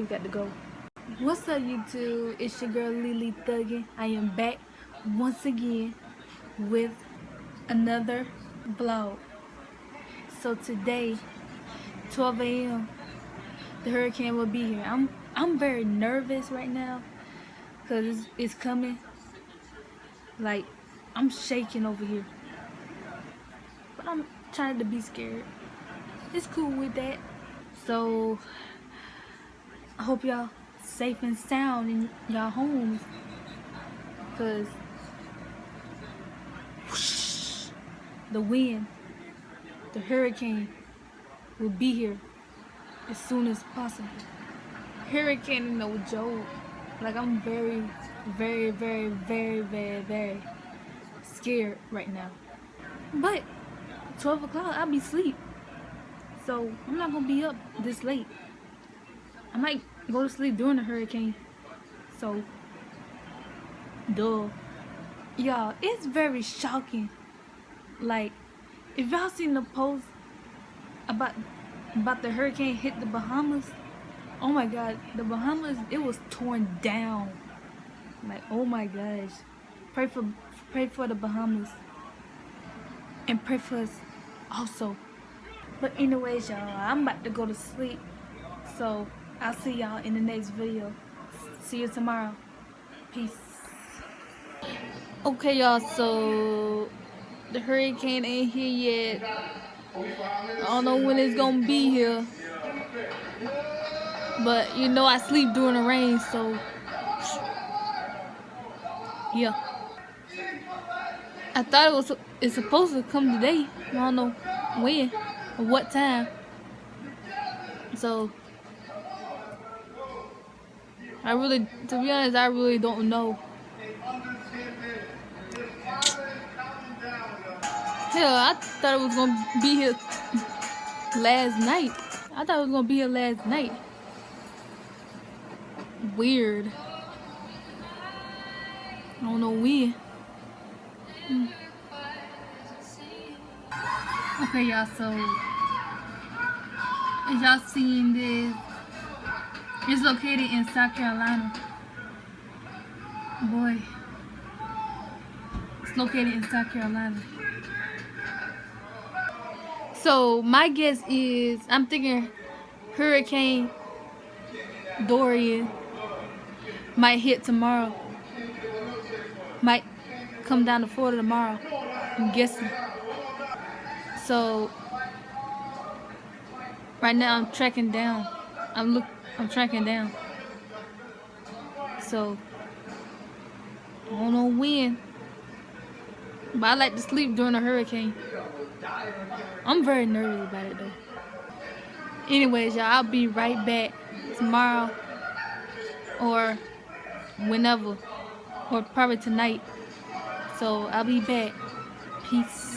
always got to go. What's up, YouTube? It's your girl Lily Thuggin. I am back once again with another vlog. So today, 12 a.m., the hurricane will be here. I'm very nervous right now because it's coming. Like, I'm shaking over here, but I'm trying to be scared. It's cool with that. So I hope y'all safe and sound in y'all homes, because the wind, the hurricane will be here as soon as possible. Hurricane is no joke. Like, I'm very, very, very, very, very, very scared right now. But 12 o'clock, I'll be asleep. So I'm not gonna be up this late. I might go to sleep during the hurricane. So, duh. Y'all, it's very shocking. Like, if y'all seen the post about the hurricane hit the Bahamas, oh my god, the Bahamas, it was torn down. Like, oh my gosh. Pray for the Bahamas, and pray for us also. But anyways, y'all, I'm about to go to sleep, so I'll see y'all in the next video. See you tomorrow. Peace. Okay, y'all, so the hurricane ain't here yet. I don't know when it's gonna be here, but you know I sleep during the rain, so yeah. I thought it's supposed to come today. I don't know when or what time. So to be honest, I really don't know. Hell, I thought it was gonna be here last night. I thought it was gonna be here last night. Weird. I don't know when. Okay, y'all, so as y'all seeing this, it's located in South Carolina. Boy, it's located in South Carolina. So my guess is, I'm thinking Hurricane Dorian might hit tomorrow. Might come down to Florida tomorrow, I'm guessing. So right now I'm tracking down. I'm tracking down. So I don't know when, but I like to sleep during a hurricane. I'm very nervous about it though. Anyways, y'all, I'll be right back tomorrow or whenever, or probably tonight. So I'll be back. Peace.